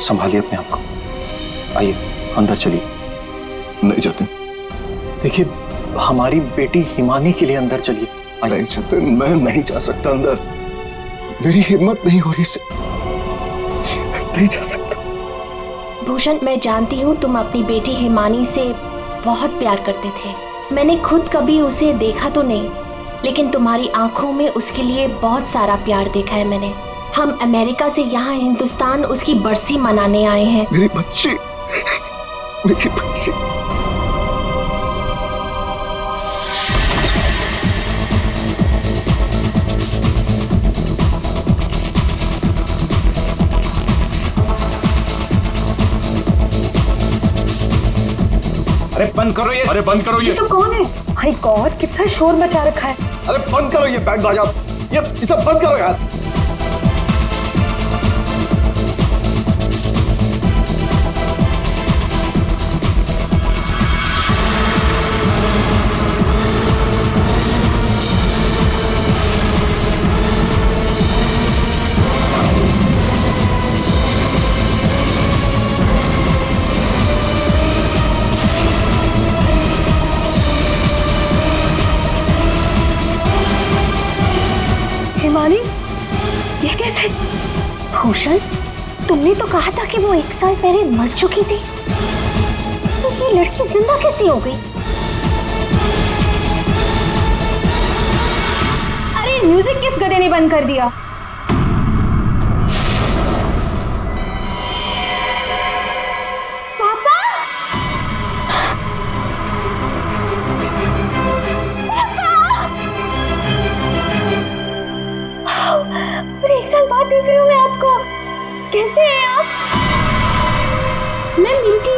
संभालिए अपने आप को। आइए अंदर चलिए। नहीं जाते। देखिए हमारी बेटी हिमानी के लिए अंदर चलिए। नहीं जतिन, मैं नहीं जा सकता अंदर। मेरी हिम्मत नहीं हो रही से नहीं जा सकता। भूषण, मैं जानती हूँ तुम अपनी बेटी हिमानी से बहुत प्यार करते थे। मैंने खुद कभी उसे देखा तो नहीं, लेकिन तुम्हारी आंखों में उसके लिए बहुत सारा प्यार देखा है मैंने। हम अमेरिका से यहाँ हिंदुस्तान उसकी बरसी मनाने आए हैं। मेरी बच्ची, मेरी बच्ची। अरे बंद करो ये, अरे बंद करो ये। तो कौन है? माय गॉड, कितना शोर मचा रखा है। अरे बंद करो ये बैंड बाजा, ये सब बंद करो यार। हिमानी, ये कैसे? भूषण, तुमने तो कहा था कि वो 1 साल पहले मर चुकी थी, तो ये लड़की जिंदा कैसे हो गई? अरे म्यूजिक किस गधे ने बंद कर दिया? पापा! अरे 1 साल बाद देख रही हूँ मैं आपको। कैसे हैं आप? मैं मिंटी,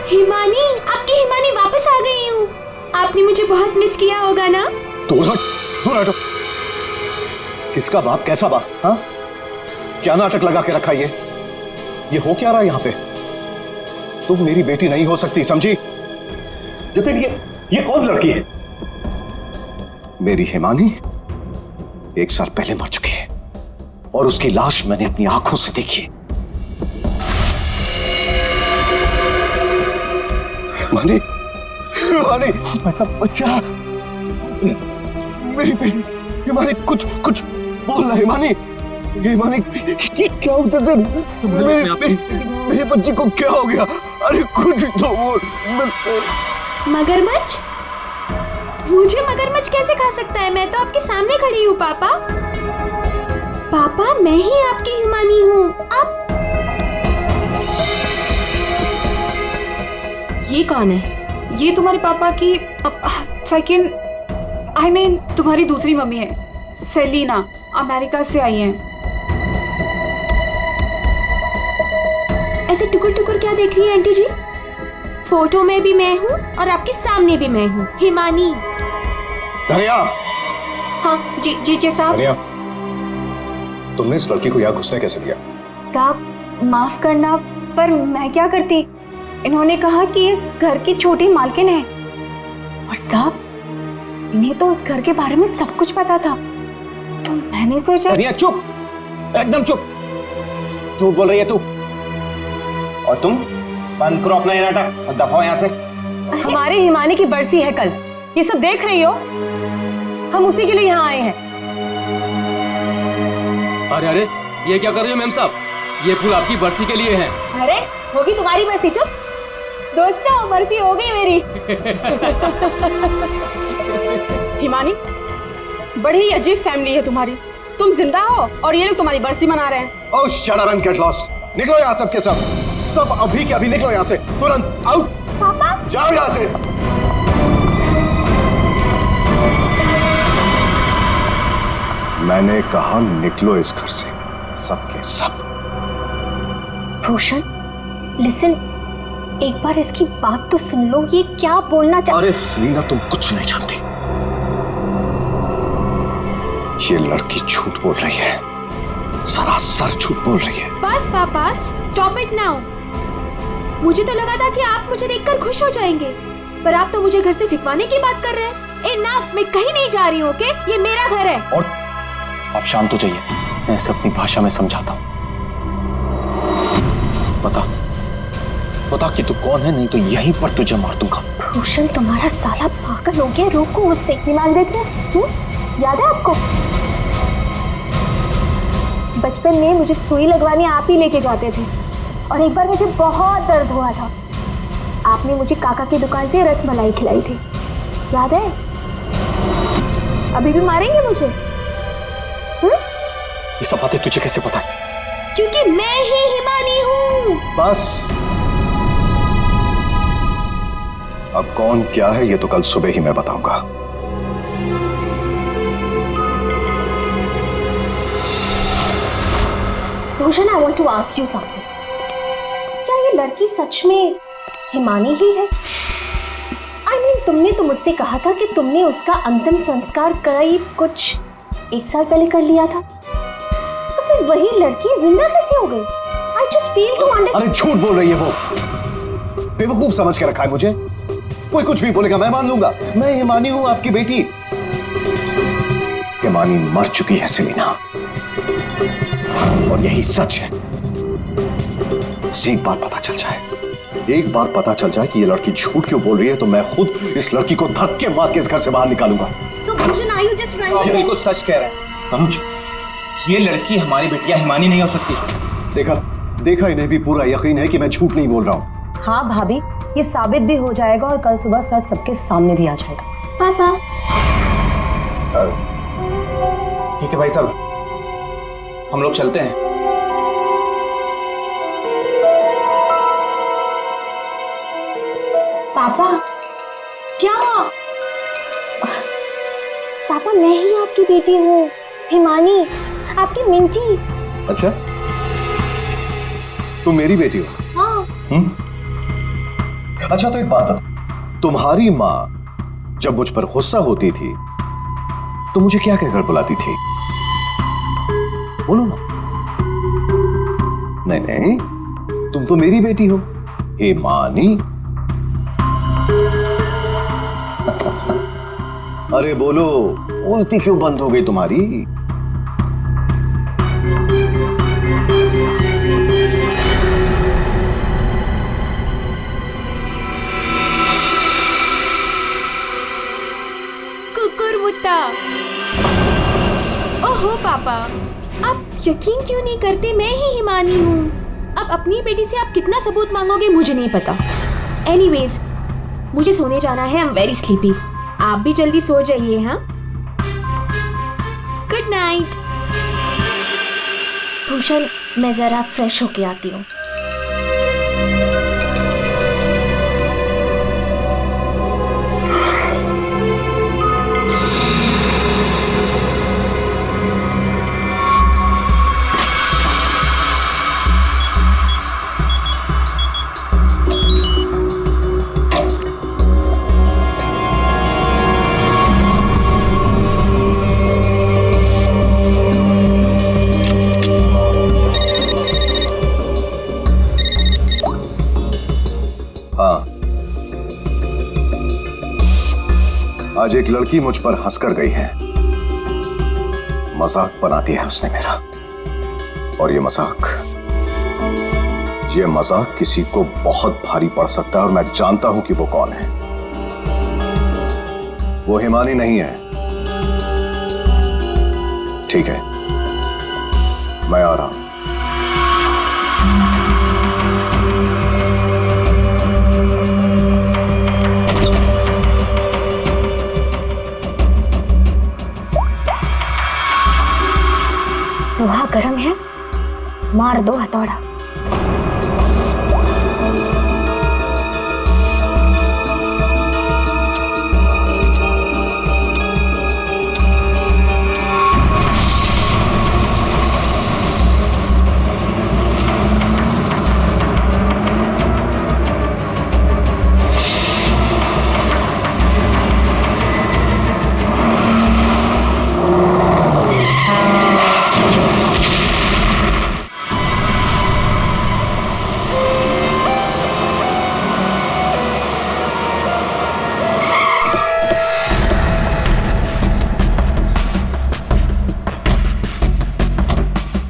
हिमानी, आपकी हिमानी वापस आ गई हूँ। आपने मुझे बहुत मिस किया होगा ना? दूर हट, दूर हटो। किसका बाप, कैसा बाप? हाँ, क्या नाटक लगा के रखा ये हो क्या रहा है यहाँ पे? तुम मेरी बेटी नहीं हो सकती, समझी? जतिन, ये कौन लड़की है? मेरी हिमानी 1 साल पहले मर चुकी है और उसकी लाश मैंने अपनी आंखों से देखी। हिमानी, हिमानी, ऐसा बच्चा, मेरी बेटी हिमानी, कुछ बोल रहा। हिमानी, हिमानी, क्या होता था? मेरी बच्ची को क्या हो गया? अरे कुछ तो बोल। मगरमच्छ? मुझे मगरमच्छ कैसे खा सकता है? मैं तो आपके सामने खड़ी हूँ पापा। पापा, मैं ही आपकी हिमानी हूँ। आप ये कौन है? ये तुम्हारे पापा की सेकंड, आई मीन तुम्हारी दूसरी मम्मी है, सेलिना, अमेरिका से आई हैं। ऐसे टुकुर टुकुर क्या देख रही है आंटी जी? फोटो में भी मैं हूँ और आपके सामने भी मैं हूँ, हिमानी। धनिया। हाँ जी साहब। धनिया, तुमने इस लड़की को यहाँ घुसने कैसे दिया? साहब माफ करना, पर मैं क्या करती? इन्होंने कहा कि इस घर की छोटी मालकिन है, और साहब इन्हें तो इस घर के बारे में सब कुछ पता था, तो मैंने सोचा। धनिया चुप, एकदम चुप। झूठ बोल रही है तू। और तुम बंद करो अपना ये नाटक और दफाओ यहाँ से। हमारे हिमानी की बरसी है कल, ये सब देख रही हो? हम उसी के लिए यहाँ आए हैं। अरे अरे, ये क्या कर रही हो मैम साहब? ये फूल आपकी बरसी के लिए है। अरे होगी तुम्हारी बरसी, चुप। दोस्तों, बरसी हो गई मेरी। हिमानी, बड़ी ही अजीब फैमिली है तुम्हारी। तुम जिंदा हो और ये लोग तुम्हारी बरसी मना रहे हैं। Oh shut up and get lost. निकलो यहाँ सब के सब अभी के अभी निकलो यहाँ से, तुरंत आउट। पापा जाओ यहाँ से। मैंने कहा निकलो इस घर से, सब के सब। भूषण, लिसन, एक बार इसकी बात तो सुन लो। ये क्या बोलना चाह... अरे सेलिना, तुम कुछ नहीं जानती। ये लड़की झूठ बोल रही है, सरासर झूठ बोल रही है। बस पापा, स्टॉप इट नाउ। मुझे तो लगा था कि आप मुझे देखकर खुश हो जाएंगे, पर आप तो मुझे घर से फिकवाने की बात कर रहे हैं। इनफ, मैं कहीं नहीं जा रही हूँ, ओके? ये मेरा घर है। और आप शांत हो जाइए, मैं इसे अपनी भाषा में समझाता हूँ। बता कि तू कौन है, नहीं तो यहीं पर तुझे मार दूंगा। भूषण तुम्हारा साला पागल हो गया, रोको उससे। ईमान देते याद है आपको? बचपन में मुझे सुई लगवाने आप ही लेके जाते थे, और एक बार मुझे बहुत दर्द हुआ था। आपने मुझे काका की दुकान से रसमलाई खिलाई थी, याद है? अभी भी मारेंगे मुझे? ये सब बातें तुझे कैसे पता है? क्योंकि मैं ही हिमानी हूँ। बस अब कौन क्या है ये तो कल सुबह ही मैं बताऊंगा। Bhushan, I want to ask you something. क्या ये लड़की सच में हिमानी ही है? I mean, तुमने तो मुझसे कहा था कि तुमने उसका अंतिम संस्कार करीब कुछ 1 साल पहले कर लिया था, तो फिर वही लड़की जिंदा कैसे हो गई? I just fail to understand. अरे झूठ बोल रही है वो, बेवकूफ समझ के रखा है मुझे। कोई कुछ भी बोलेगा मैं मान लूंगा। मैं हिमानी हूं, आपकी बेटी। हिमानी मर चुकी है सेलिना, और यही सच है। बस एक बार पता चल जाए कि ये लड़की झूठ क्यों बोल रही है, तो मैं खुद इस लड़की को धक्के मार के इस घर से बाहर निकालूंगा। So, Bhushan, are you just trying आप to- बिल्कुल सच कह रहे हैं तनुज, ये लड़की हमारी बेटिया हिमानी नहीं हो सकती। देखा इन्हें भी पूरा यकीन है कि मैं झूठ नहीं बोल रहा हूं। हाँ भाभी, ये साबित भी हो जाएगा और कल सुबह सच सबके सामने भी आ जाएगा। पापा, ठीक है भाई साहब, हम लोग चलते हैं। पापा, क्या? पापा, मैं ही आपकी बेटी हूँ, हिमानी, आपकी मिंटी। अच्छा, तुम मेरी बेटी हो? हाँ। अच्छा, तो एक बात बता, तुम्हारी माँ जब मुझ पर गुस्सा होती थी तो मुझे क्या कहकर बुलाती थी? बोलो ना। नहीं, तुम तो मेरी बेटी हो, हिमानी। अरे बोलो, बोलती क्यों बंद हो गई तुम्हारी? कुकुरमुत्ता। ओहो पापा, आप यकीन क्यों नहीं करते मैं ही हिमानी हूँ? अब अपनी बेटी से आप कितना सबूत मांगोगे मुझे नहीं पता। एनीवेज, मुझे सोने जाना है, आई एम वेरी स्लीपी। आप भी जल्दी सो जाइए। हाँ, गुड नाइट। भूषण, मैं जरा फ्रेश होके आती हूँ। आज एक लड़की मुझ पर हंसकर गई है, मजाक बना दिया है उसने मेरा, और ये मजाक किसी को बहुत भारी पड़ सकता है, और मैं जानता हूं कि वो कौन है। वो हिमानी नहीं है। ठीक है, मैं आ रहा हूं। लोहा गर्म है, मार दो हथौड़ा।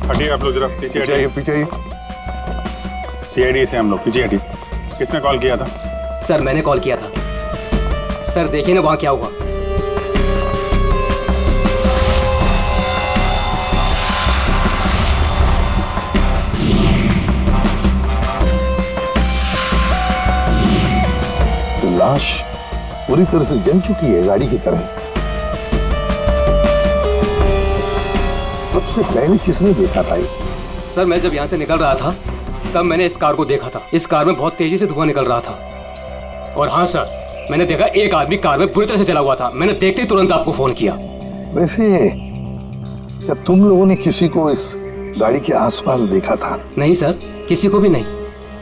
हटिए आप लोग, जरा पीछे हटिए। सीआईडी से हम लोग। पीछे हटिए। किसने कॉल किया था? सर मैंने कॉल किया था। सर देखिए ना वहाँ क्या हुआ। लाश पूरी तरह से जल चुकी है, गाड़ी की तरह। सबसे पहले किसने देखा था ये? सर मैं जब यहाँ से निकल रहा था तब मैंने इस कार को देखा था। इस कार में बहुत तेजी से धुआं निकल रहा था। और हाँ सर, मैंने देखा एक आदमी कार में बुरी तरह से जला हुआ था। मैंने देखते ही तुरंत आपको फोन किया। वैसे क्या तुम लोगों ने किसी को इस गाड़ी के आसपास देखा था? नहीं सर, किसी को भी नहीं।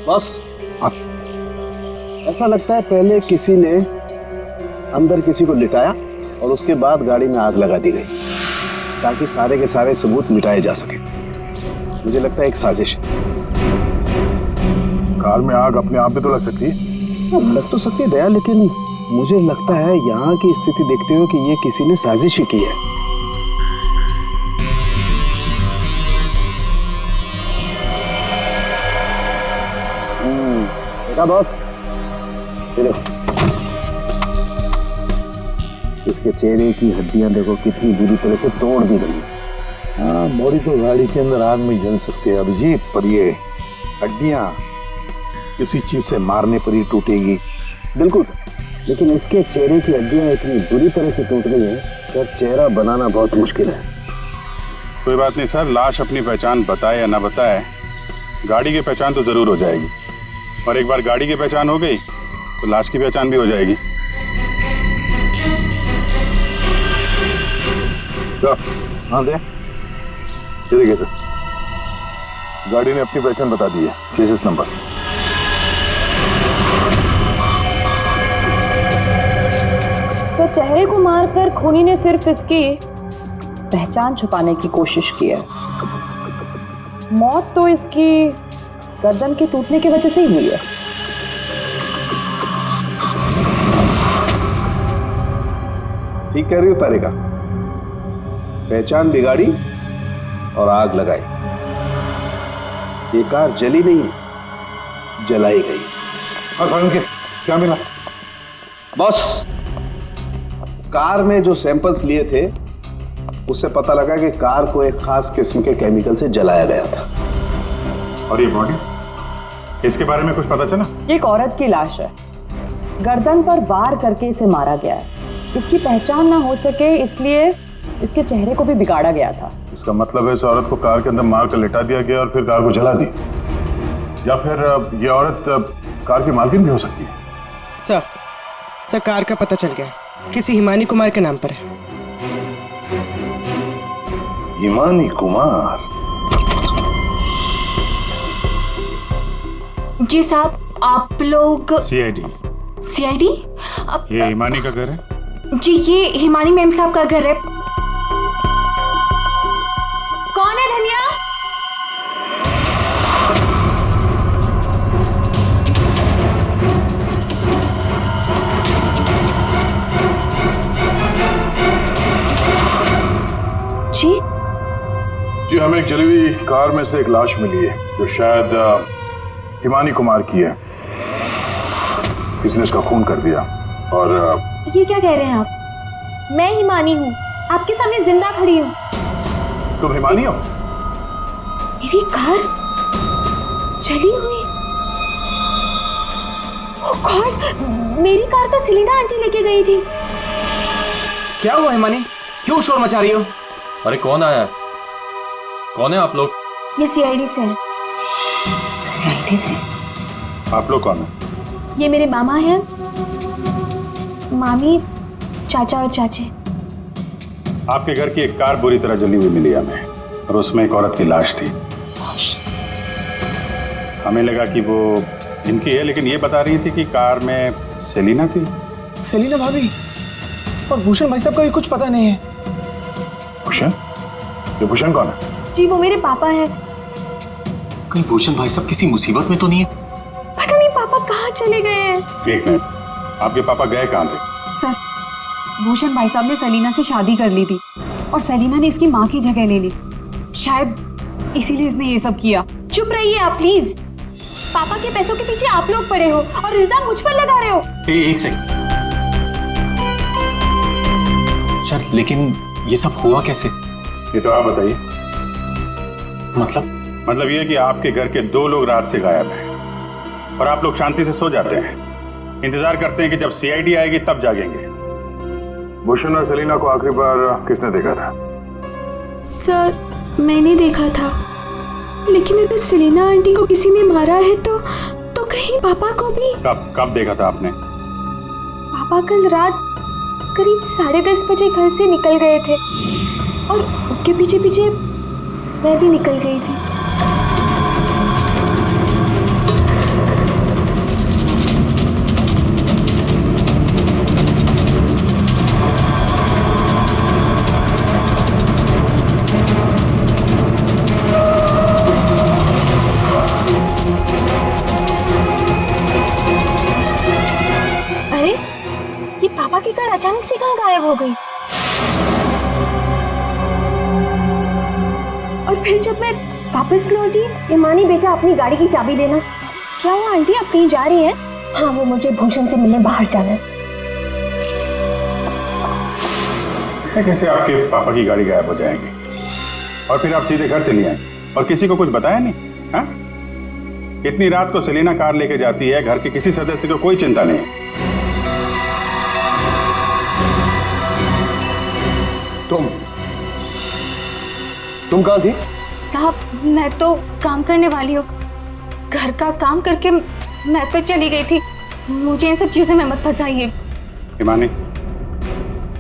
बस ऐसा लगता है पहले किसी ने अंदर किसी को लिटाया और उसके बाद गाड़ी में आग लगा दी गई ताकि सारे के सारे सबूत मिटाए जा सके। मुझे लगता है एक साजिश है। कार में आग अपने आप भी तो लग सकती है। लग तो सकती है दया, लेकिन मुझे लगता है यहाँ की स्थिति देखते हुए कि ये किसी ने साजिश ही की है। देखा बॉस, इसके चेहरे की हड्डियां देखो कितनी बुरी तरह से तोड़ दी गई। हाँ, बॉडी तो गाड़ी के अंदर आग में जल सकती है अभिजीत, पर ये हड्डियां किसी चीज से मारने पर ही टूटेगी। बिल्कुल सर, लेकिन इसके चेहरे की हड्डियां इतनी बुरी तरह से टूट गई हैं कि अब चेहरा बनाना बहुत मुश्किल है। कोई बात नहीं सर, लाश अपनी पहचान बताए या ना बताए, गाड़ी की पहचान तो जरूर हो जाएगी। और एक बार गाड़ी की पहचान हो गई तो लाश की पहचान भी हो जाएगी। हाँ दे, ये देखिए सर, गाड़ी ने अपनी पहचान बता दी है। Cases number. तो चेहरे को मारकर खूनी ने सिर्फ इसकी पहचान छुपाने की कोशिश की है। मौत तो इसकी गर्दन के टूटने की वजह से ही हुई है। ठीक कह रही हो तारिका, पहचान बिगाड़ी और आग लगाई। ये कार जली नहीं, जलाई गई। क्या मिला? बॉस, कार में जो सैंपल्स लिए थे उससे पता लगा कि कार को एक खास किस्म के केमिकल से जलाया गया था। और ये बॉडी, इसके बारे में कुछ पता चला? ये एक औरत की लाश है, गर्दन पर वार करके इसे मारा गया है। इसकी पहचान ना हो सके इसलिए इसके चेहरे को भी बिगाड़ा गया था। इसका मतलब है इस औरत को कार के अंदर मार कर लिटा दिया गया और फिर कार को जला दी, या फिर ये औरत कार की मालकिन भी हो सकती है। सर कार का पता चल गया, किसी हिमानी कुमार के नाम पर है। हिमानी कुमार? जी साहब, आप लोग सीआईडी। सीआईडी? ये हिमानी का घर है? जी, ये हिमानी मैम साहब का घर है। कौन है धनिया? जी जी, हमें एक जली हुई कार में से एक लाश मिली है जो शायद हिमानी कुमार की है। इसने उसका खून कर दिया। और ये क्या कह रहे हैं आप? मैं हिमानी हूँ, आपके सामने जिंदा खड़ी हूँ। तुम हिमानी हो? मेरी कार जली हुई? ओह गॉड, मेरी कार तो सेलिना आंटी लेके गई थी। क्या हुआ हिमानी, क्यों शोर मचा रही हो? अरे कौन आया है? कौन है आप लोग? ये सीआईडी से है। सीआईडी से? आप लोग कौन है? ये मेरे मामा हैं, मामी, चाचा और चाची। आपके घर की एक कार बुरी तरह जली हुई मिली हमें और उसमें एक औरत की लाश थी। हमें लगा कि वो इनकी है, लेकिन ये बता रही थी कि कार में सेलिना थी। सेलिना भाभी और भूषण भाई साहब का भी कुछ पता नहीं है। भूषण? ये भूषण कौन है? जी वो मेरे पापा हैं। कहीं भूषण भाई साहब किसी मुसीबत में तो नहीं है? पता नहीं पापा कहाँ चले गए हैं। एक मिनट, आपके पापा गए कहाँ थे? सर, भूषण भाई साहब ने सेलिना से शादी कर ली थी और सेलिना ने इसकी माँ की जगह ले ली। शायद इसीलिए इसने ये सब किया। चुप रहिए आप प्लीज। पापा के पैसों के पीछे आप लोग पड़े हो और इल्जाम मुझ पर लगा रहे हो। एक सेकंड सर, लेकिन ये सब हुआ कैसे? ये तो आप बताइए। मतलब ये कि आपके घर के 2 लोग रात से गायब हैं और आप लोग शांति से सो जाते हैं, इंतजार करते हैं कि जब सीआईडी आएगी तब जागेंगे। भूषण और सेलिना को आखिरी बार किसने देखा था? सर मैंने देखा था, लेकिन अगर सेलिना आंटी को किसी ने मारा है तो कहीं पापा को भी। कब देखा था आपने? पापा कल रात करीब 10:30 बजे घर से निकल गए थे और उनके पीछे पीछे मैं भी निकल गई थी। अरे ये पापा की कार अचानक से कहाँ गायब हो गई? और फिर जब मैं वापस लौटी, ईमानी बेटा अपनी गाड़ी की चाबी देना। क्या हुआ आंटी, आप कहीं जा रही हैं? हाँ, वो मुझे भूषण से मिलने बाहर जाना है। कैसे आपके पापा की गाड़ी गायब हो जाएगी और फिर आप सीधे घर चली आए और किसी को कुछ बताया नहीं? हाँ, इतनी रात को सेलिना कार लेके जाती है, घर के किसी सदस्य को कोई चिंता नहीं है। तुम कहाँ थी? साहब मैं तो काम करने वाली हूँ, घर का काम करके मैं तो चली गई थी। मुझे इन सब चीजों में मत फंसाइए। हिमानी,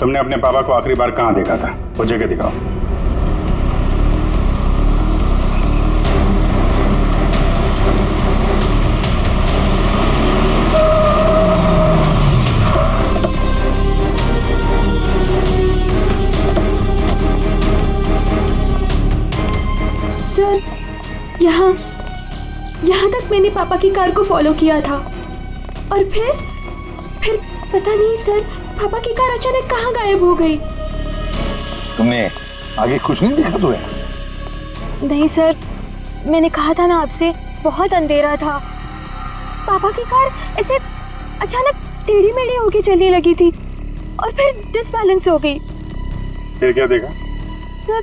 तुमने अपने पापा को आखिरी बार कहाँ देखा था? वो जगह दिखाओ। सर यहाँ तक मैंने पापा की कार को फॉलो किया था और फिर पता नहीं सर, पापा की कार अचानक कहाँ गायब हो गई। तुमने आगे कुछ नहीं देखा तुम्हें? नहीं सर, मैंने कहा था ना आपसे, बहुत अंधेरा था। पापा की कार ऐसे अचानक टेढ़ी मेढ़ी होके चलने लगी थी और फिर डिसबैलेंस हो गई। फिर क्या देखा? सर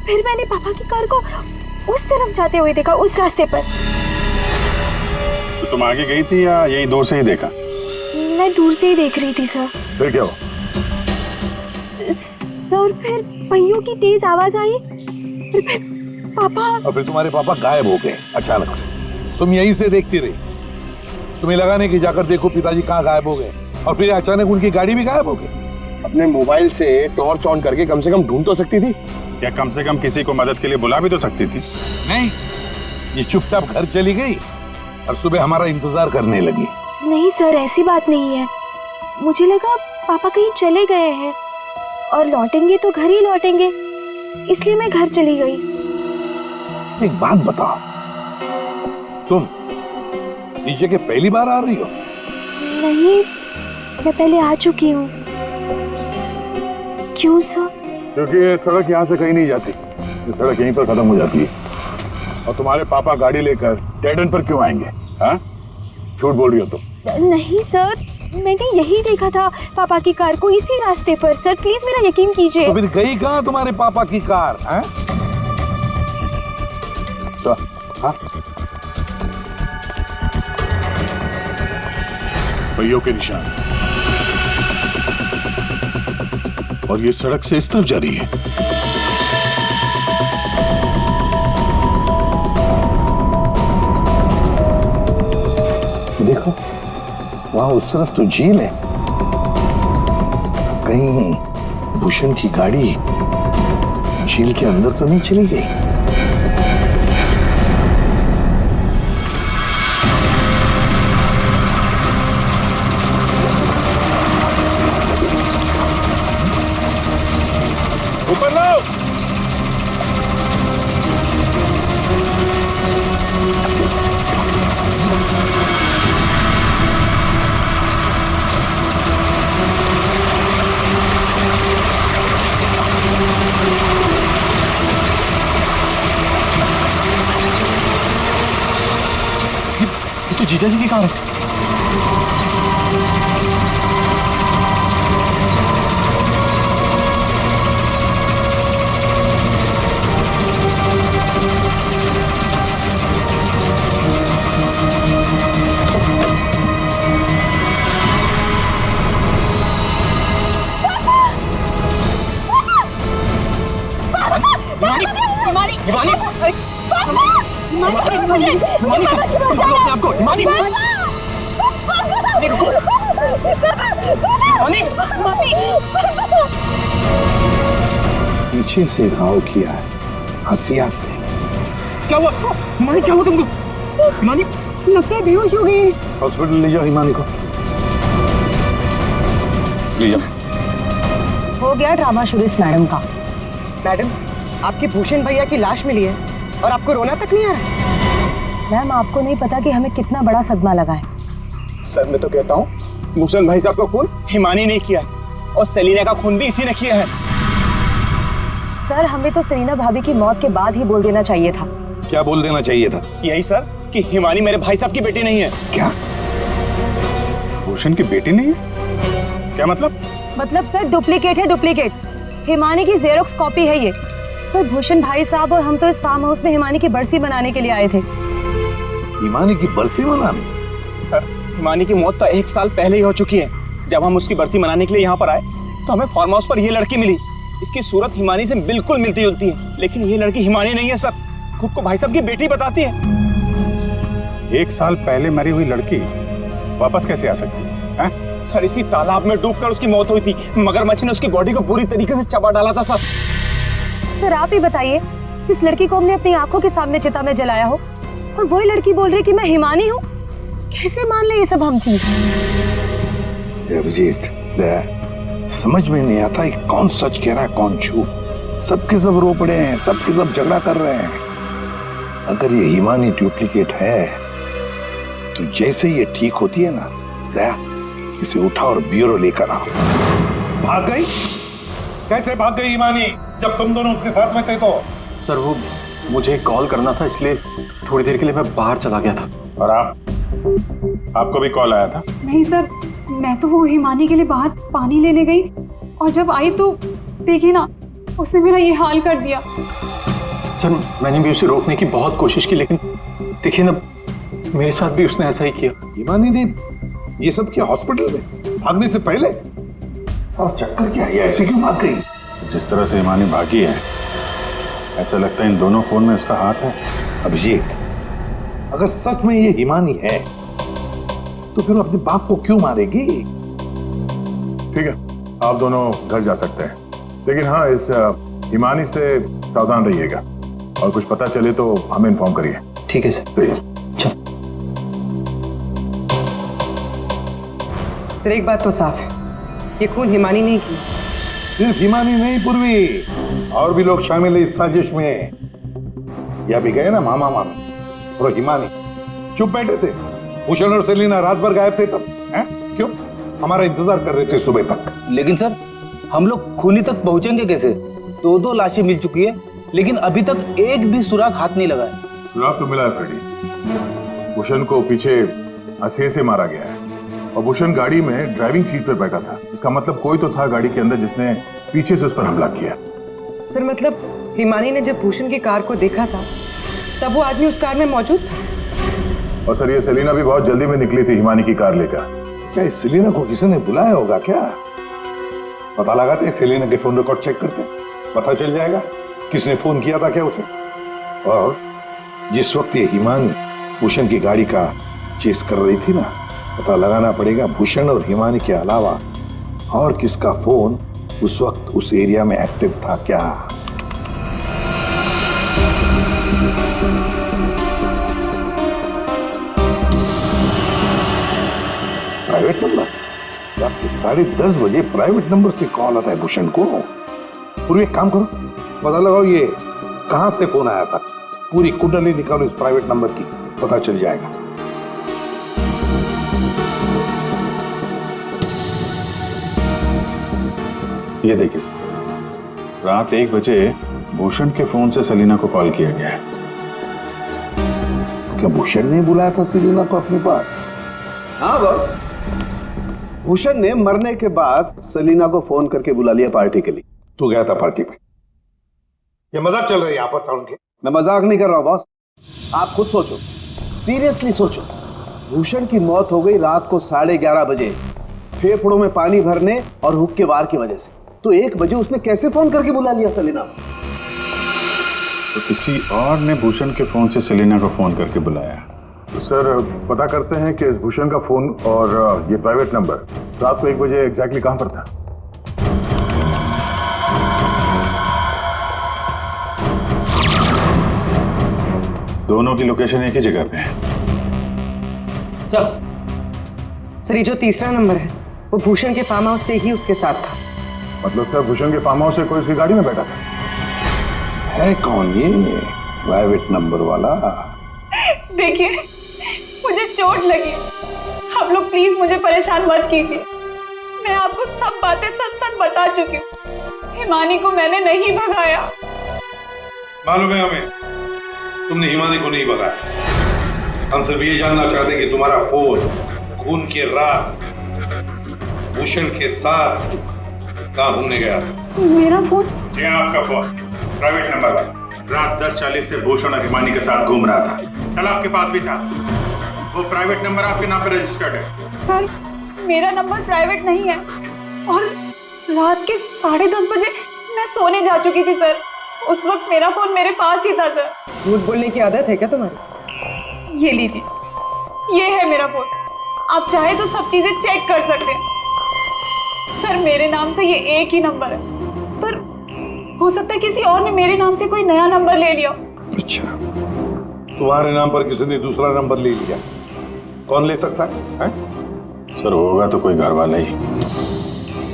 फिर मैंने पापा की कार को उस तरफ जाते हुए देखा, उस रास्ते पर। तो तुम आगे गई थी या यही दूर से ही देखा? मैं दूर से ही देख रही थी सर। फिर क्या हुआ? सर फिर पहियों की तेज आवाज आई, फिर पापा। और फिर तुम्हारे पापा गायब हो गए अचानक से। तुम यहीं से देखती रही, तुम्हें लगा नहीं कि जाकर देखो पिताजी कहाँ गायब हो गए, और फिर अचानक उनकी गाड़ी भी गायब हो गई। अपने मोबाइल से टॉर्च ऑन करके कम से कम ढूंढ तो सकती थी। या कम से कम किसी को मदद के लिए बुला भी तो सकती थी। नहीं, ये चुपचाप घर चली गई और सुबह हमारा इंतजार करने लगी। नहीं सर, ऐसी बात नहीं है। मुझे लगा पापा कहीं चले गए हैं और लौटेंगे तो घर ही लौटेंगे, इसलिए मैं घर चली गई। एक बात बताओ, तुम इस जगह पहली बार आ रही हो? नहीं, मैं पहले आ चुकी हूँ। क्यों सर? क्योंकि ये सड़क यहाँ से कहीं नहीं जाती, ये सड़क यहीं पर खत्म हो जाती है। और तुम्हारे पापा गाड़ी लेकर डेड एंड पर क्यों आएंगे? हाँ, झूठ बोल रही हो तुम। नहीं सर, मैंने यही देखा था पापा की कार को, इसी रास्ते पर। सर प्लीज मेरा यकीन कीजिए। तो फिर गई कहाँ तुम्हारे पापा की कार? हाँ? तो, हाँ? पहियों के निशान, और ये सड़क से इस तरफ जा रही है। देखो, वहां उस तरफ तो झील है। कहीं भूषण की गाड़ी झील के अंदर तो नहीं चली गई? ऊपर लो। ये तो जीजा जी की कार है। पीछे से घाव किया है, हंसिया से। क्या हुआ हिमानी, क्या हुआ तुमको? हिमानी लगता है बेहोश हो गई। हॉस्पिटल ले जाओ हिमानी को, ले जाओ। हो गया ड्रामा शुरू इस मैडम का। मैडम, आपके भूषण भैया की लाश मिली है और आपको रोना तक नहीं आ रहा? मैम, आपको नहीं पता कि हमें कितना बड़ा सदमा लगा है। सर मैं तो कहता हूँ भूषण भाई साहब का खून हिमानी ने किया है और सेलिना का खून भी इसी ने किया है। सर, हमें तो सेलिना भाभी की मौत के बाद ही बोल देना चाहिए था। क्या बोल देना चाहिए था? यही सर कि हिमानी मेरे भाई साहब की बेटी नहीं है। क्या भूषण की बेटी नहीं है? क्या मतलब? मतलब सर डुप्लीकेट है, डुप्लीकेट। हिमानी की जेरोक्स कॉपी है ये। सर, भूषण भाई साहब और हम तो इस फार्म हाउस में हिमानी की बरसी मनाने के लिए आए थे। हिमानी की बरसी मनाने? सर हिमानी की मौत तो 1 साल पहले ही हो चुकी है। जब हम उसकी बरसी मनाने के लिए यहाँ पर आए तो हमें फार्म हाउस पर ये लड़की मिली। इसकी सूरत हिमानी से बिल्कुल मिलती जुलती है, लेकिन ये लड़की हिमानी नहीं है सर, खुद को भाई साहब की बेटी बताती है। 1 साल पहले मरी हुई लड़की वापस कैसे आ सकती है? सर इसी तालाब में डूबकर उसकी मौत हुई थी। मगरमच्छ ने उसकी बॉडी को बुरी तरीके से चबा डाला था सर। सर आप ही बताइए, जिस लड़की को हमने अपनी आंखों के सामने चिता में जलाया हो और वही लड़की बोल रही कि मैं हिमानी हूँ, कैसे मान ले ये सब हम चीज? अभिजीत, समझ में नहीं आता कि कौन सच कह रहा है कौन झूठ। सबके सब रो पड़े हैं, सबके सब झगड़ा कर रहे हैं। अगर ये हिमानी डुप्लीकेट है तो जैसे ये ठीक होती है ना, दया इसे उठा और ब्यूरो लेकर आओ। भाग गई? कैसे भाग गई हिमानी जब तुम दोनों उसके साथ में थे तो? सर वो मुझे कॉल करना था, इसलिए थोड़ी देर के लिए मैं बाहर चला गया था। और आपको भी कॉल आया था? नहीं सर, मैं तो वो हिमानी के लिए बाहर पानी लेने गई और जब आई तो देखिए ना, उसने मेरा ये हाल कर दिया। सर मैंने भी उसे रोकने की बहुत कोशिश की, लेकिन देखिए ना मेरे साथ भी उसने ऐसा ही किया। हिमानी ने ये सब किया हॉस्पिटल में भागने से पहले? और चक्कर क्या है, ऐसे क्यों भाग गई? जिस तरह से हिमानी भागी है, ऐसा लगता है इन दोनों खून में इसका हाथ है। अभिजीत, अगर सच में ये हिमानी है तो फिर अपने बाप को क्यों मारेगी? ठीक है, आप दोनों घर जा सकते हैं, लेकिन हाँ इस हिमानी से सावधान रहिएगा और कुछ पता चले तो हमें इन्फॉर्म करिए। ठीक है सर। प्लीज। सर एक बात तो साफ है, ये खून हिमानी नहीं की। सिर्फ हिमानी नहीं पूर्वी, और भी लोग शामिल है इस साजिश में। या भी गए ना मामा मामी और हिमानी चुप बैठे थे। भूषण और सेलिना रात भर गायब थे तब, हैं? क्यों? हमारा इंतजार कर रहे थे सुबह तक। लेकिन सर हम लोग खूनी तक पहुंचेंगे कैसे? 2 लाशें मिल चुकी है, लेकिन अभी तक एक भी सुराग हाथ नहीं लगा है। सुराग तो मिला है फ्रेडी। भूषण को पीछे हंसे से मारा गया है और भूषण गाड़ी में ड्राइविंग सीट पर बैठा था। इसका मतलब कोई तो था गाड़ी के अंदर जिसने पीछे से उस पर हमला किया। सर मतलब हिमानी ने जब भूषण की कार को देखा था तब वो आदमी उस कार में मौजूद था। और सर ये सेलिना भी बहुत जल्दी में निकली थी हिमानी की कार लेकर। क्या इस सेलिना को किसी ने बुलाया होगा क्या? पता लगाते हैं, सेलिना के फोन रिकॉर्ड चेक करते हैं, पता चल जाएगा किसने फोन किया था क्या उसे। और जिस वक्त ये हिमानी भूषण की गाड़ी का चेस कर रही थी ना, पता लगाना पड़ेगा भूषण और हिमानी के अलावा और किसका फोन उस वक्त उस एरिया में एक्टिव था क्या। Private number? रात के 10:30 बजे प्राइवेट नंबर से कॉल आता है भूषण को। पूरी एक काम करो, पता लगाओ ये कहां से फोन आया था। पूरी कुंडली निकालो इस प्राइवेट नंबर की, पता चल जाएगा। ये देखिए सर, रात 1 बजे भूषण के फोन से सेलिना को कॉल किया गया है। क्या भूषण ने बुलाया था सेलिना को अपने पास? हाँ बॉस, भूषण ने मरने के बाद सेलिना को फोन करके बुला लिया पार्टी के लिए। तू गया था पार्टी में? ये मजाक चल रहा है यहाँ पर था उनके? मैं मजाक नहीं कर रहा हूँ बॉस, आप खुद सोचो, सीरियसली सोचो। भूषण की मौत हो गई रात को 11:30 बजे, फेफड़ों में पानी भरने और हुक्के वार की वजह से। तो 1 बजे उसने कैसे फोन करके बुला लिया सेलिना को? तो किसी और ने भूषण के फोन से सेलिना को फोन करके बुलाया। तो सर पता करते हैं कि इस भूषण का फोन और ये प्राइवेट नंबर रात को 1 बजे एग्जैक्टली कहां पर था? दोनों की लोकेशन एक ही जगह पे है। सर ये जो तीसरा नंबर है वो भूषण के फार्म हाउस से ही उसके साथ था। मतलब सर भूषण के फार्म हाउस से कोई उसकी गाड़ी में बैठा था? है कौन ये प्राइवेट नंबर वाला? देखिए मुझे चोट लगी, आप लोग प्लीज मुझे परेशान मत कीजिए। मैं आपको सब बातें सच सच बता चुकी हूँ। हिमानी को मैंने नहीं भगाया। मालूम है हमें, तुमने हिमानी को नहीं भगाया। हम सिर्फ ये जानना चाहते हैं कि तुम्हारा फोन खून की रात भूषण के साथ कहाँ घूमने गया? मेरा फोन? जी आपका फोन प्राइवेट नंबर रात 10:40 से भूषण और हिमानी के साथ घूम रहा था। कल आपके पास भी था। वो प्राइवेट नंबर आपके नाम पर रजिस्टर्ड है। सर मेरा नंबर प्राइवेट नहीं है और रात के 10:30 बजे मैं सोने जा चुकी थी सर। उस वक्त मेरा फोन मेरे पास ही था सर। झूठ बोलने की आदत है क्या तुम्हारी? ये लीजिए, ये है मेरा फोन। आप चाहे तो सब चीजें चेक कर सकते हैं सर। मेरे नाम से ये एक ही नंबर है, पर हो सकता है किसी और ने मेरे नाम से कोई नया नंबर ले लिया। अच्छा, तुम्हारे नाम पर किसी ने दूसरा नंबर ले लिया? कौन ले सकता है? सर होगा तो कोई घर वाला ही,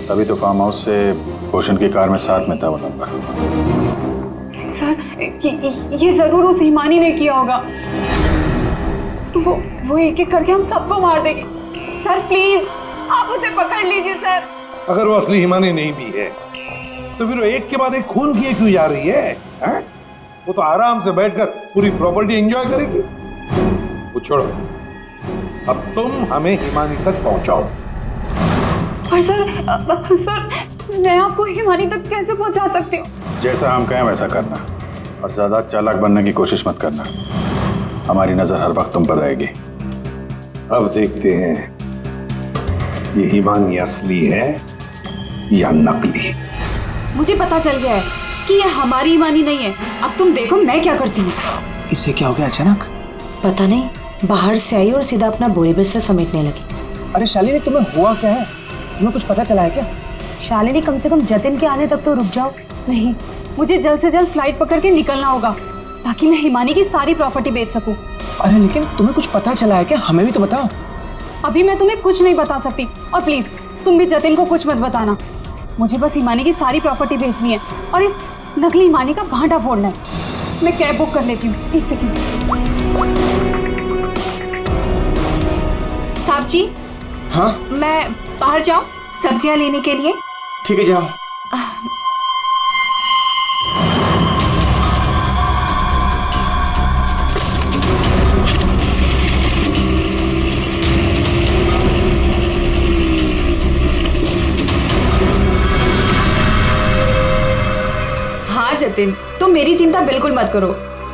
तभी तो फार्म हाउस से भूषण की कार में साथ में था वो नंबर। सर ये जरूर उस हिमानी ने किया होगा। वो एक एक करके हम सबको मार देगी। सर प्लीज आप उसे पकड़ लीजिए सर। अगर वो असली हिमानी नहीं भी है तो फिर वो एक के बाद एक खून किए क्यों जा रही है? वो तो आराम से बैठकर पूरी प्रॉपर्टी एंजॉय करेगी। वो छोड़ो, अब तुम हमें हिमानी तक पहुंचाओ। पर सर मैं आपको हिमानी तक कैसे पहुंचा सकती हूँ? जैसा हम कहें वैसा करना और ज्यादा चालाक बनने की कोशिश मत करना। हमारी नजर हर वक्त तुम पर रहेगी। अब देखते हैं ये हिमानी असली है या नकली। मुझे पता चल गया है कि ये हमारी हिमानी नहीं है। अब तुम देखो मैं क्या करती हूँ। इससे क्या हो गया अचानक? पता नहीं, बाहर से आई और सीधा अपना बोरी बिस्तर समेटने लगी। अरे शालिनी तुम्हें हुआ क्या है? तुम्हें कुछ पता चला है क्या? शालिनी कम से कम जतिन के आने तक तो रुक जाओ। नहीं, मुझे जल्द से जल्द फ्लाइट पकड़ के निकलना होगा ताकि मैं हिमानी की सारी प्रॉपर्टी बेच सकूं। अरे लेकिन तुम्हें कुछ पता चला है क्या? हमें भी तो बताओ। अभी मैं तुम्हें कुछ नहीं बता सकती और प्लीज तुम भी जतिन को कुछ मत बताना। मुझे बस हिमानी की सारी प्रॉपर्टी बेचनी है और इस नकली हिमानी का भांटा फोड़ना है। मैं कैब बुक कर लेती हूँ, 1 सेकंड। साहब जी। हाँ मैं बाहर जाऊं सब्जियां लेने के लिए? ठीक है जाओ। हाँ जतिन, तुम मेरी चिंता बिल्कुल मत करो।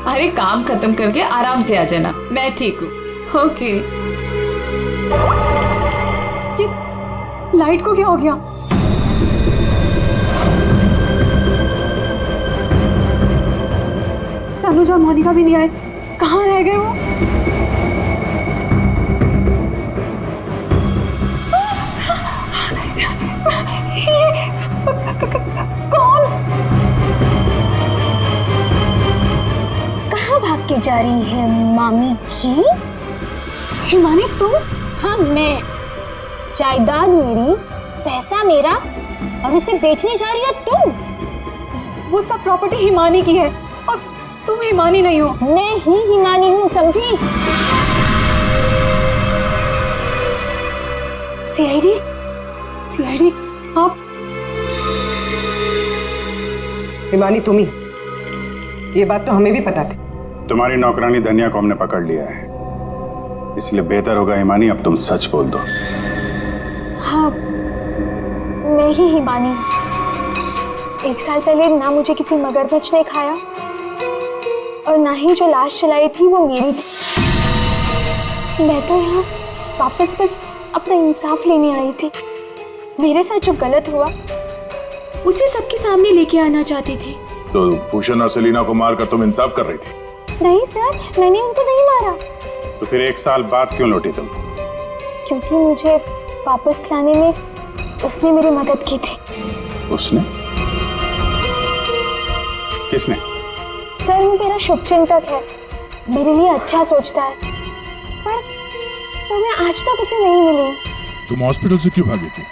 अरे काम खत्म करके आराम से आ जाना, मैं ठीक हूँ। ओके। ये लाइट को क्या हो गया? तनुजा और मोनिका भी नहीं आए, कहाँ रह गए वो? कौन? कहाँ भाग के जा रही है मामी जी? हिमानी तुम? हाँ मैं। जायदाद मेरी, पैसा मेरा और इसे बेचने जा रही हो तुम? वो सब प्रॉपर्टी हिमानी की है और तुम हिमानी नहीं हो। मैं ही हिमानी हूँ, समझी? सीआईडी आप? हिमानी तुम ही। ये बात तो हमें भी पता थी, तुम्हारी नौकरानी धनिया को हमने पकड़ लिया है, इसलिए बेहतर होगा हिमानी अब तुम सच बोल दो। हाँ, मैं ही हिमानी। 1 साल पहले ना मुझे किसी मगरमच्छ ने खाया और ना ही जो लाश चलाई थी वो मेरी थी। मैं तो यहाँ वापस बस अपना इंसाफ लेने आई थी। मेरे साथ जो गलत हुआ उसे सबके सामने लेके आना चाहती थी। तो भूषण और सेलिना को मारकर तुम इंसाफ कर रही थी? नहीं सर, मैंने उनको नहीं मारा। तो फिर 1 साल बाद क्यों लौटी तुम? क्योंकि मुझे वापस लाने में उसने मेरी मदद की थी। उसने? किसने? सर, वो मेरा शुभचिंतक है, मेरे लिए अच्छा सोचता है, पर मैं आज तक उसे नहीं मिली। तुम हॉस्पिटल से क्यों भागी थी?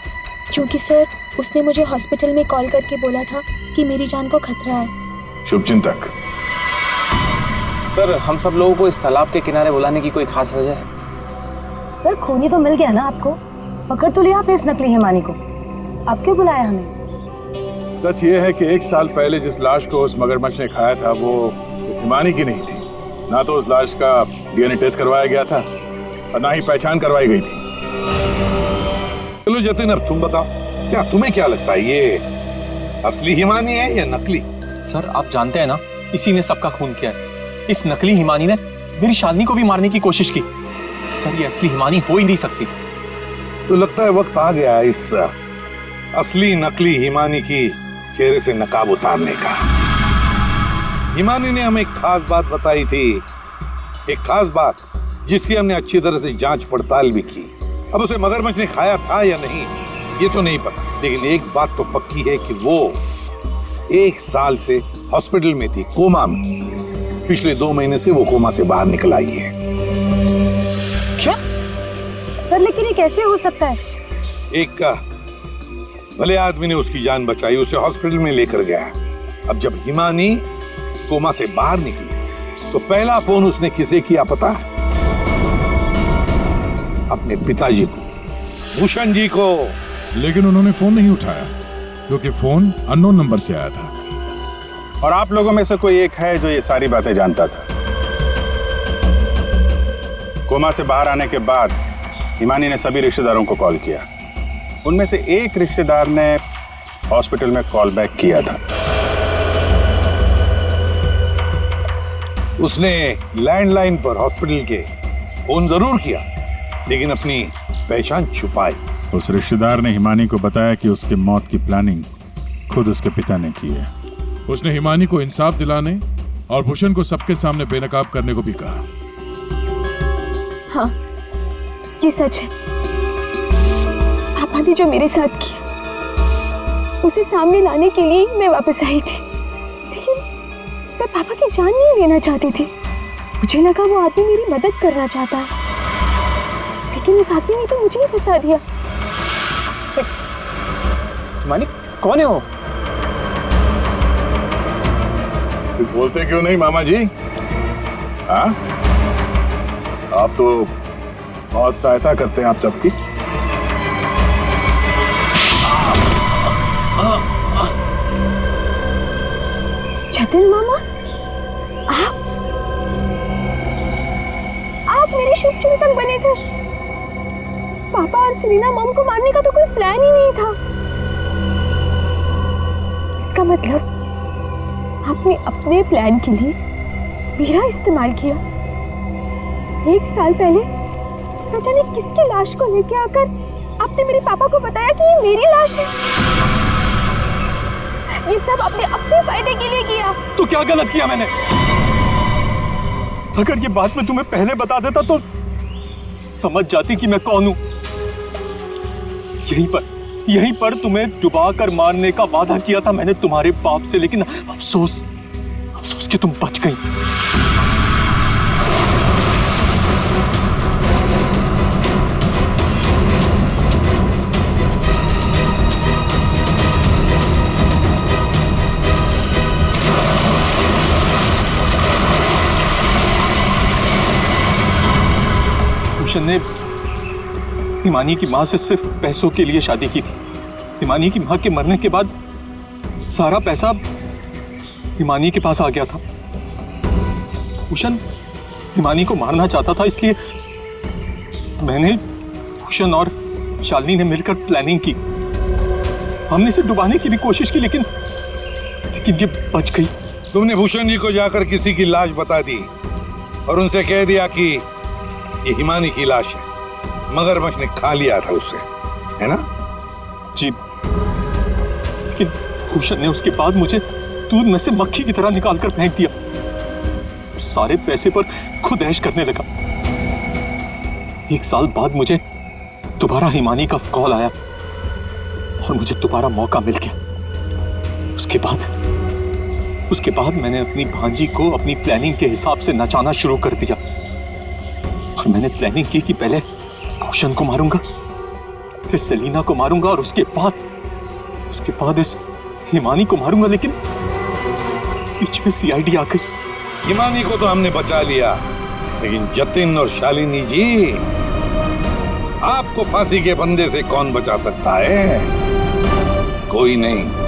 क्योंकि सर, उसने मुझे हॉस्पिटल में कॉल करके बोला था कि मेरी जान को खतरा है। शुभचिंतक। सर, हम सब लोगों को इस तालाब के किनारे बुलाने की कोई खास वजह है? सर, खूनी तो मिल गया ना आपको, पकड़ तो लिया आपने इस नकली हिमानी को, आप क्यों बुलाया हमें? सच ये है कि 1 साल पहले जिस लाश को उस मगरमच्छ ने खाया था वो इस हिमानी की नहीं थी। ना तो उस लाश का DNA टेस्ट करवाया गया था और ना ही पहचान करवाई गई थी। चलो जतिन, अब तुम बताओ, क्या तुम्हें क्या लगता है, ये असली हिमानी है या नकली? सर, आप जानते हैं ना, इसी ने सबका खून किया है। इस नकली हिमानी ने मेरी शालिनी को भी मारने की कोशिश की। सर, ये असली हिमानी हो ही नहीं सकती। तो लगता है वक्त आ गया इस असली नकली हिमानी की चेहरे से नकाब उतारने का। हिमानी ने हमें एक खास बात बताई थी, एक खास बात जिसकी हमने अच्छी तरह से जांच पड़ताल भी की। अब उसे मगरमच्छ ने खाया था या नहीं ये तो नहीं पता, लेकिन एक बात तो पक्की है कि वो 1 साल से हॉस्पिटल में थी, कोमा में। पिछले 2 महीने से वो कोमा से बाहर निकल आई है। क्या? सर, लेकिन ये कैसे हो सकता है? एक भले आदमी ने उसकी जान बचाई, उसे हॉस्पिटल में लेकर गया। अब जब हिमानी कोमा से बाहर निकली तो पहला फोन उसने किसे किया पता? अपने पिताजी को, भूषण जी को। लेकिन उन्होंने फोन नहीं उठाया क्योंकि फोन अननोन नंबर से आया था। और आप लोगों में से कोई एक है जो ये सारी बातें जानता था। कोमा से बाहर आने के बाद हिमानी ने सभी रिश्तेदारों को कॉल किया। उनमें से एक रिश्तेदार ने हॉस्पिटल में कॉल बैक किया था। उसने लैंडलाइन पर हॉस्पिटल के फोन जरूर किया, लेकिन अपनी पहचान छुपाई। उस रिश्तेदार ने हिमानी को बताया कि उसके मौत की प्लानिंग खुद उसके पिता ने की है। उसने हिमानी को इंसाफ दिलाने और भूषण को सबके सामने बेनकाब करने को भी कहा। हाँ, ये सच है। पापा ने जो मेरे साथ किया उसे सामने लाने के लिए मैं वापस आई थी, लेकिन मैं पापा की जान नहीं लेना चाहती थी। मुझे लगा वो आदमी मेरी मदद करना चाहता है, लेकिन उस आदमी ने तो मुझे ही फंसा दिया। हिमानी, कौन है वो? तो बोलते क्यों नहीं मामा जी? हाँ, आप तो बहुत सहायता करते हैं आप सबकी। जतिन मामा, आप मेरे शुभचिंतक बने थे। पापा और सेलिना मॉम को मारने का तो कोई प्लान ही नहीं था। इसका मतलब आपने अपने प्लान के लिए मेरा इस्तेमाल किया। 1 साल पहले न जाने किसकी लाश को लेके आकर आपने मेरे पापा को बताया कि ये मेरी लाश है। ये सब अपने अपने फायदे के लिए किया। तो क्या गलत किया मैंने? अगर ये बात मैं तुम्हें पहले बता देता तो समझ जाती कि मैं कौन हूं। यहीं पर तुम्हें डुबा कर मारने का वादा किया था मैंने तुम्हारे बाप से, लेकिन अफसोस कि तुम बच गई। भूषण ने हिमानी की मां से सिर्फ पैसों के लिए शादी की थी। हिमानी की मां के मरने के बाद सारा पैसा हिमानी के पास आ गया था। भूषण हिमानी को मारना चाहता था, इसलिए मैंने, भूषण और शालिनी ने मिलकर प्लानिंग की। हमने इसे डुबाने की भी कोशिश की, लेकिन ये बच गई। तुमने भूषण जी को जाकर किसी की लाश बता दी और उनसे कह दिया कि ये हिमानी की लाश है, मगरमच्छ ने खा लिया था उसे, है ना? जी, लेकिन भूषण ने उसके बाद मुझे दूध में से मक्खी की तरह निकालकर फेंक दिया और सारे पैसे पर खुद ऐश करने लगा। 1 साल बाद मुझे दोबारा हिमानी का कॉल आया और मुझे दोबारा मौका मिल गया। उसके बाद मैंने अपनी भांजी को अपनी प्लानिंग के हिसाब से नचाना शुरू कर दिया और मैंने प्लानिंग की कि पहले भूषण को मारूंगा, फिर सेलिना को मारूंगा और उसके बाद इस हिमानी को मारूंगा, लेकिन बीच में सीआईडी आ गई। हिमानी को तो हमने बचा लिया, लेकिन जतिन और शालिनी जी, आपको फांसी के फंदे से कौन बचा सकता है? कोई नहीं।